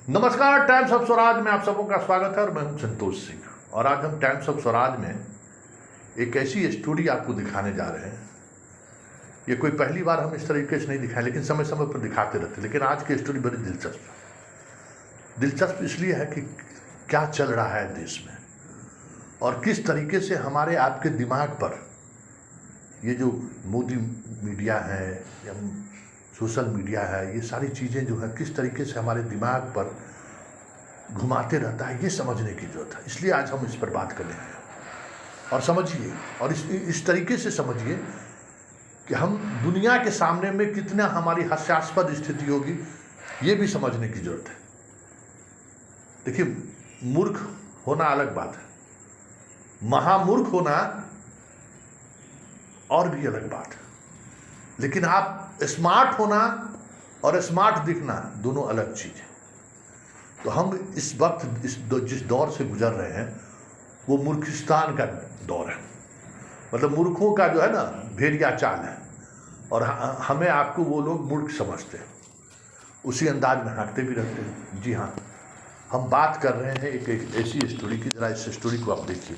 नमस्कार, times of Swaraj में आप सबों का स्वागत है और मैं हूं संतोष सिंह। और आज हम टाइम्स ऑफ स्वराज में एक ऐसी स्टोरी आपको दिखाने जा रहे हैं। ये कोई पहली बार हम इस तरीके से नहीं दिखाए, लेकिन समय समय पर दिखाते रहते हैं। लेकिन आज की स्टोरी बड़ी दिलचस्प इसलिए है कि क्या चल रहा है देश में और किस तरीके से हमारे आपके दिमाग पर ये जो मोदी मीडिया है या सोशल मीडिया है, ये सारी चीज़ें जो है किस तरीके से हमारे दिमाग पर घुमाते रहता है, ये समझने की जरूरत है। इसलिए आज हम इस पर बात करने हैं और समझिए, और इस तरीके से समझिए कि हम दुनिया के सामने में कितना हमारी हास्यास्पद स्थिति होगी, ये भी समझने की जरूरत है। देखिए, मूर्ख होना अलग बात है, महामूर्ख होना और भी अलग बात है। लेकिन आप स्मार्ट होना और स्मार्ट दिखना दोनों अलग चीज़ है। तो हम इस वक्त जिस दौर से गुजर रहे हैं वो मूर्खिस्तान का दौर है। मतलब मूर्खों का जो है ना भेड़िया चाल है, और हमें आपको वो लोग मूर्ख समझते हैं, उसी अंदाज में हाँकते भी रहते हैं। जी हाँ, हम बात कर रहे हैं एक ऐसी स्टोरी की। जरा इस स्टोरी को आप देखिए।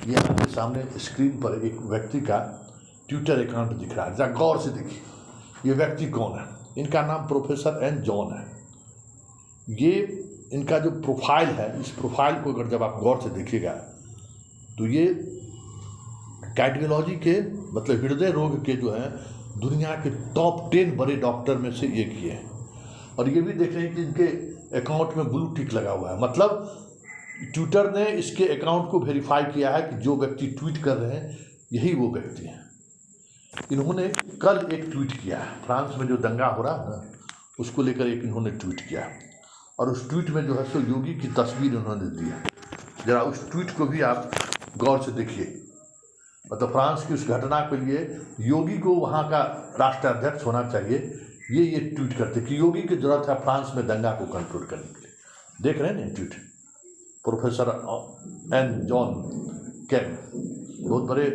ये आपके सामने स्क्रीन पर एक व्यक्ति का ट्विटर अकाउंट दिख रहा है। जरा गौर से देखिए, ये व्यक्ति कौन है। इनका नाम प्रोफेसर एन जॉन है। ये इनका जो प्रोफाइल है, इस प्रोफाइल को अगर जब आप गौर से देखिएगा तो ये कार्डियोलॉजी के मतलब हृदय रोग के जो है दुनिया के टॉप 10 बड़े डॉक्टर में से एक ही है। और ये भी देख रहे हैं कि इनके अकाउंट में ब्लू टिक लगा हुआ है। मतलब ट्विटर ने इसके अकाउंट को वेरीफाई किया है कि जो व्यक्ति ट्वीट कर रहे हैं यही वो व्यक्ति हैं। इन्होंने कल एक ट्वीट किया है, फ्रांस में जो दंगा हो रहा है ना, उसको लेकर एक इन्होंने ट्वीट किया, और उस ट्वीट में जो है सो योगी की तस्वीर उन्होंने दी है। जरा उस ट्वीट को भी आप गौर से देखिए। मतलब फ्रांस की उस घटना के लिए योगी को वहाँ का राष्ट्राध्यक्ष होना चाहिए, ये ट्वीट करते कि योगी की जरूरत है फ्रांस में दंगा को कंट्रोल करने के लिए। देख रहे हैं ना tweet. Professor N John Kane बहुत बड़े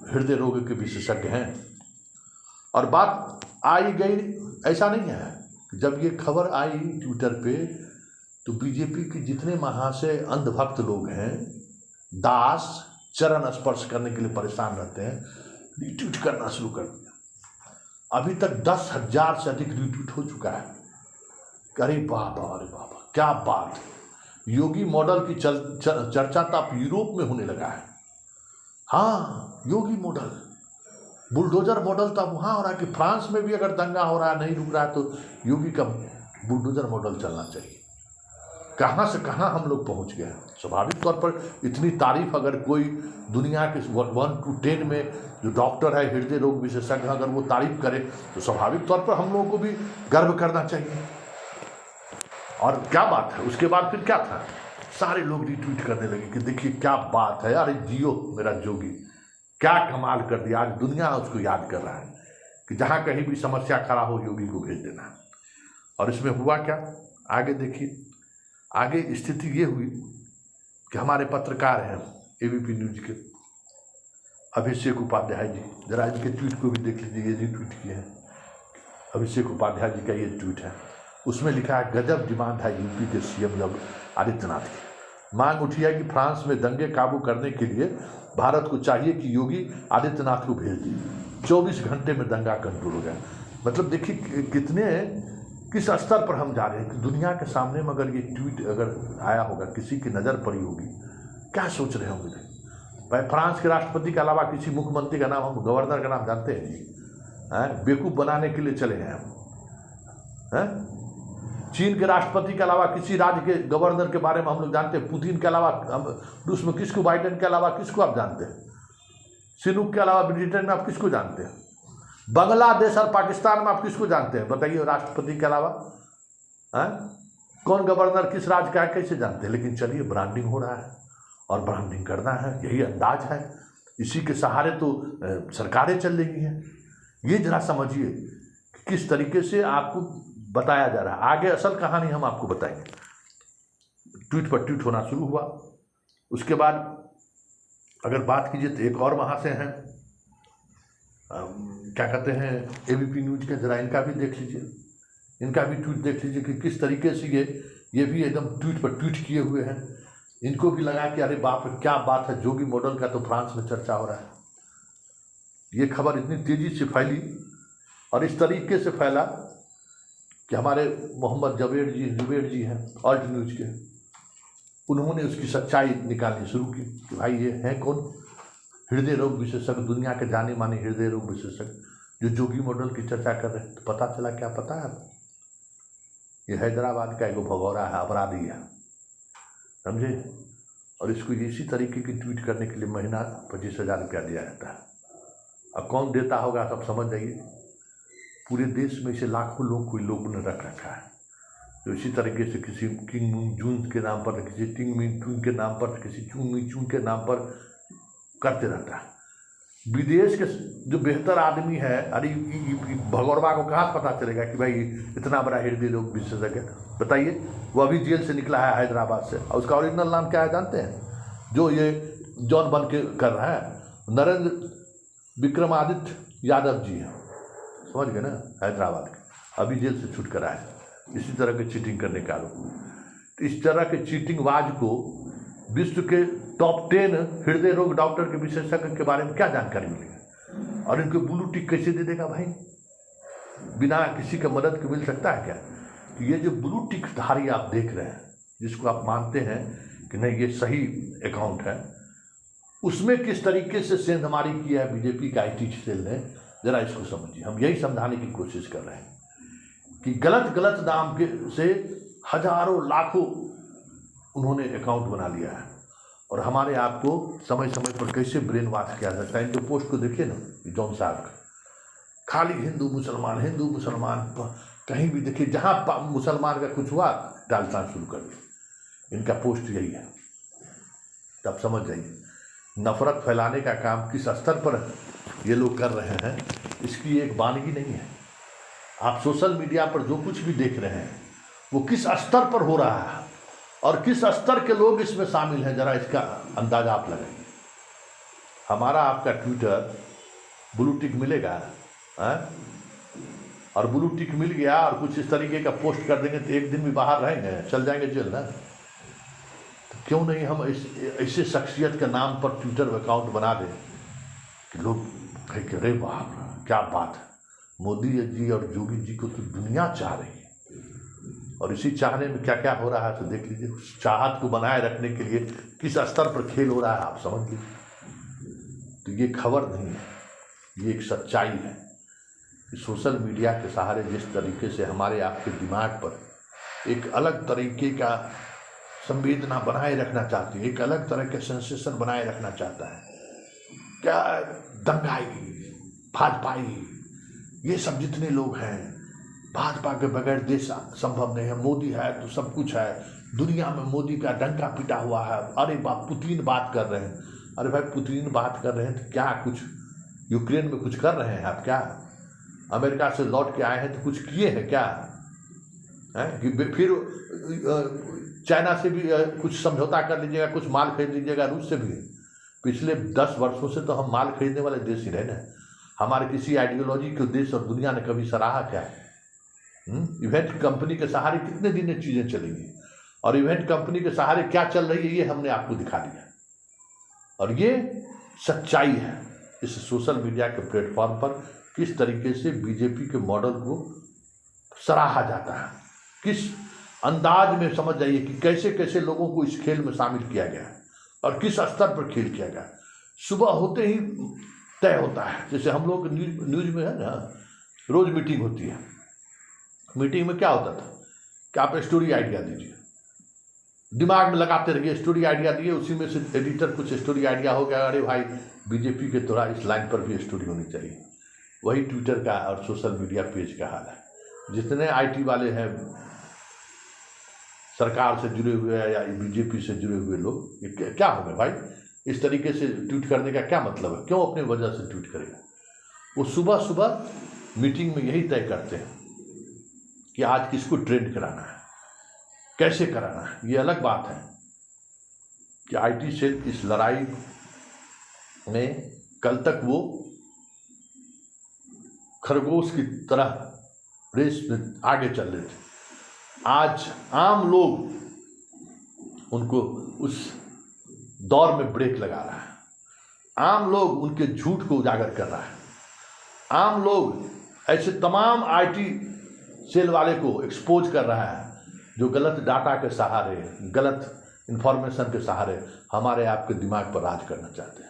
हृदय रोग के विशेषज्ञ हैं। और बात आई गई, ऐसा नहीं है, जब ये खबर आई ट्विटर पे तो बीजेपी के जितने महाशय अंधभक्त लोग हैं, दास चरण स्पर्श करने के लिए परेशान रहते हैं, रिट्वीट करना शुरू कर दिया। अभी तक 10,000 से अधिक रिट्वीट हो चुका है। अरे बाबा, अरे बाबा, क्या बात है। योगी मॉडल की चर्चा तो अब यूरोप में होने लगा है। हाँ, योगी मॉडल, बुलडोजर मॉडल तो वहाँ हो रहा है कि फ्रांस में भी अगर दंगा हो रहा है, नहीं रुक रहा है, तो योगी का बुलडोजर मॉडल चलना चाहिए। कहाँ से कहाँ हम लोग पहुँच गए हैं। स्वाभाविक तौर पर इतनी तारीफ अगर कोई दुनिया के 1 to 10 में जो डॉक्टर है, हृदय रोग विशेषज्ञ, अगर वो तारीफ करे तो स्वाभाविक तौर पर हम लोगों को भी गर्व करना चाहिए। और क्या बात है, उसके बाद फिर क्या था, सारे लोग रिट्वीट करने लगे कि देखिए क्या बात है, अरे जियो मेरा जोगी, क्या कमाल कर दिया। आज दुनिया उसको याद कर रहा है कि जहाँ कहीं भी समस्या खड़ा हो योगी को भेज देना। और इसमें हुआ क्या, आगे देखिए। आगे स्थिति ये हुई कि हमारे पत्रकार हैं एबीपी न्यूज के अभिषेक उपाध्याय जी, जरा इनके ट्वीट को भी देख लीजिए। ये रिट्वीट किए हैं अभिषेक उपाध्याय जी का ये ट्वीट है। उसमें लिखा है, गजब डिमांड है यूपी के सीएम योगी आदित्यनाथ की। मांग उठी है कि फ्रांस में दंगे काबू करने के लिए भारत को चाहिए कि योगी आदित्यनाथ को भेज दिए। 24 घंटे में दंगा कंट्रोल हो गया। मतलब देखिए किस स्तर पर हम जा रहे हैं कि दुनिया के सामने में अगर ये ट्वीट अगर आया होगा, किसी की नज़र पड़ी होगी, क्या सोच रहे होंगे भाई। फ्रांस के राष्ट्रपति के अलावा किसी मुख्यमंत्री का नाम, हम गवर्नर का नाम जानते हैं जी? बेवकूफ़ बनाने के लिए चले हैं हम। चीन के राष्ट्रपति के अलावा किसी राज्य के गवर्नर के बारे में हम लोग जानते हैं? पुतिन के अलावा रूस में किसको, बाइडेन के अलावा किसको आप जानते हैं? सिनुक के अलावा ब्रिटेन में आप किसको जानते हैं? बांग्लादेश और पाकिस्तान में आप किसको जानते हैं? बताइए, राष्ट्रपति के अलावा कौन गवर्नर किस राज्य का है, कैसे जानते हैं? लेकिन चलिए, ब्रांडिंग हो रहा है और ब्रांडिंग करना है, यही अंदाज है। इसी के सहारे तो सरकारें चल रही हैं। ये जरा समझिए कि किस तरीके से आपको बताया जा रहा है। आगे असल कहानी हम आपको बताएंगे। ट्वीट पर ट्वीट होना शुरू हुआ। उसके बाद अगर बात कीजिए तो एक और महाशय हैं, क्या कहते हैं, एबीपी न्यूज के, जरा इनका भी देख लीजिए। इनका भी ट्वीट देख लीजिए कि किस तरीके से ये भी एकदम ट्वीट पर ट्वीट किए हुए हैं। इनको भी लगा कि अरे बाप रे क्या बात है, जोगी मॉडल का तो फ्रांस में चर्चा हो रहा है। ये खबर इतनी तेज़ी से फैली और इस तरीके से फैला कि हमारे मोहम्मद जुबेर जी हैं ऑल्ट न्यूज़ के, उन्होंने उसकी सच्चाई निकालनी शुरू की कि भाई ये हैं कौन, हृदय रोग विशेषज्ञ, दुनिया के जाने माने हृदय रोग विशेषज्ञ जो जोगी मॉडल की चर्चा कर रहे हैं। तो पता चला क्या, पता है आपको, ये हैदराबाद का एक भगौरा है, अपराधी है, समझे। और इसको इसी तरीके की ट्वीट करने के लिए महीना 25,000 रुपया दिया जाता है। अब कौन देता होगा सब समझ जाइए। पूरे देश में इसे लाखों लोगों ने रख रखा है जो इसी तरीके से किसी किंग मिंग जून के नाम पर, किसी टिंग मिंग चून के नाम पर, किसी चून मिंग चून के नाम पर करते रहता है। विदेश के जो बेहतर आदमी है, अरे भगौरवा को कहाँ पता चलेगा कि भाई इतना बड़ा हृदय रोग विशेषज्ञ, बताइए। वो अभी जेल से निकला है हैदराबाद से, और उसका ओरिजिनल नाम क्या है जानते हैं? जो ये जॉन बन के कर रहा है, नरेंद्र विक्रमादित्य यादव जी हैं, समझ गए ना, हैदराबाद के, अभी जेल से छूट कर आए इसी तरह के चीटिंग करने का आरोप में। तो इस तरह के चीटिंगबाज को विश्व के टॉप 10 हृदय रोग डॉक्टर के विशेषज्ञ के बारे में क्या जानकारी मिलेगी? और इनको ब्लू टिक कैसे दे देगा भाई, बिना किसी का मदद के मिल सकता है क्या? तो ये जो ब्लू टिक धारी आप देख रहे हैं, जिसको आप मानते हैं कि नहीं ये सही अकाउंट है, उसमें किस तरीके से सेंधमारी किया है बीजेपी का IT सेल ने, जरा इसको समझिए। हम यही समझाने की कोशिश कर रहे हैं कि गलत नाम के से हजारों लाखों उन्होंने अकाउंट बना लिया है, और हमारे आप को समय समय पर कैसे ब्रेन वॉश किया जाता है। इनके पोस्ट को देखिए ना, जॉन साहब का, खाली हिंदू मुसलमान, कहीं भी देखिए जहाँ मुसलमान का कुछ हुआ डालना शुरू कर दिया। इनका पोस्ट यही है, तब समझ जाइए नफरत फैलाने का काम किस स्तर पर ये लोग कर रहे हैं, इसकी एक वानगी नहीं है। आप सोशल मीडिया पर जो कुछ भी देख रहे हैं वो किस स्तर पर हो रहा है और किस स्तर के लोग इसमें शामिल हैं, जरा इसका अंदाजा आप लगाइए। हमारा आपका ट्विटर ब्लू टिक मिलेगा है? और ब्लू टिक मिल गया और कुछ इस तरीके का पोस्ट कर देंगे तो एक दिन भी बाहर रहेंगे, चल जाएंगे जेल ना। तो क्यों नहीं हम ऐसे शख्सियत के नाम पर ट्विटर अकाउंट बना दें कि लोग कहे कि अरे बाप क्या बात है, मोदी जी और योगी जी को तो दुनिया चाह रही है। और इसी चाहने में क्या क्या हो रहा है तो देख लीजिए। उस चाहत को बनाए रखने के लिए किस स्तर पर खेल हो रहा है आप समझ लीजिए। तो ये खबर नहीं है, ये एक सच्चाई है कि सोशल मीडिया के सहारे जिस तरीके से हमारे आपके दिमाग पर एक अलग तरीके का संवेदना बनाए रखना चाहती है, एक अलग तरह के सेंसेशन बनाए रखना चाहता है। क्या दंगाई, भाजपाई, ये सब जितने लोग हैं, भाजपा के बगैर देश संभव नहीं है, मोदी है तो सब कुछ है, दुनिया में मोदी का डंका पिटा हुआ है। अरे बाप, पुतिन बात कर रहे हैं, अरे भाई पुतिन बात कर रहे हैं तो क्या कुछ यूक्रेन में कुछ कर रहे हैं आप? क्या अमेरिका से लौट के आए हैं तो कुछ किए हैं क्या है? कि फिर चाइना से भी कुछ समझौता कर लीजिएगा, कुछ माल खरीद लीजिएगा, रूस से भी। पिछले 10 वर्षों से तो हम माल खरीदने वाले देश ही रहे ना। हमारे किसी आइडियोलॉजी के देश और दुनिया ने कभी सराहा क्या है? इवेंट कंपनी के सहारे कितने दिन चीज़ें चलेंगी, और इवेंट कंपनी के सहारे क्या चल रही है ये हमने आपको दिखा दिया। और ये सच्चाई है। इस सोशल मीडिया के प्लेटफॉर्म पर किस तरीके से बीजेपी के मॉडल को सराहा जाता है, किस अंदाज में, समझ जाइए कि कैसे कैसे लोगों को इस खेल में शामिल किया गया और किस स्तर पर खेल किया गया। सुबह होते ही तय होता है, जैसे हम लोग न्यूज़ में है ना, रोज़ मीटिंग होती है। मीटिंग में क्या होता था कि आप स्टोरी आइडिया दीजिए, दिमाग में लगाते रहिए, स्टोरी आइडिया दिए, उसी में से एडिटर कुछ स्टोरी आइडिया हो गया, अरे भाई बीजेपी के थोड़ा इस लाइन पर भी स्टोरी होनी चाहिए। वही ट्विटर का और सोशल मीडिया पेज का हाल है। जितने IT वाले हैं, सरकार से जुड़े हुए हैं या बीजेपी से जुड़े हुए लोग, ये क्या होगा भाई? इस तरीके से ट्वीट करने का क्या मतलब है? क्यों अपने वजह से ट्वीट करेगा? वो सुबह सुबह मीटिंग में यही तय करते हैं कि आज किसको ट्रेंड कराना है, कैसे कराना है। ये अलग बात है कि IT सेल इस लड़ाई में कल तक वो खरगोश की तरह रेस में आगे चल रहे थे, आज आम लोग उनको उस दौर में ब्रेक लगा रहा है, आम लोग उनके झूठ को उजागर कर रहा है, आम लोग ऐसे तमाम आईटी सेल वाले को एक्सपोज कर रहा है जो गलत डाटा के सहारे, गलत इंफॉर्मेशन के सहारे हमारे आपके दिमाग पर राज करना चाहते हैं।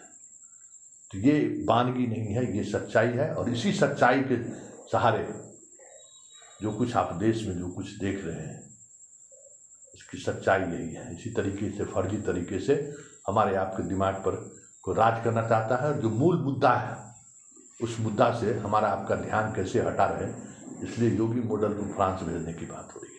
तो ये वानगी नहीं है, ये सच्चाई है। और इसी सच्चाई के सहारे जो कुछ आप देश में जो कुछ देख रहे हैं, इसकी सच्चाई यही है। इसी तरीके से फर्जी तरीके से हमारे आपके दिमाग पर को राज करना चाहता है। और जो मूल मुद्दा है, उस मुद्दा से हमारा आपका ध्यान कैसे हटा रहे, इसलिए योगी मॉडल को फ्रांस भेजने की बात हो रही है।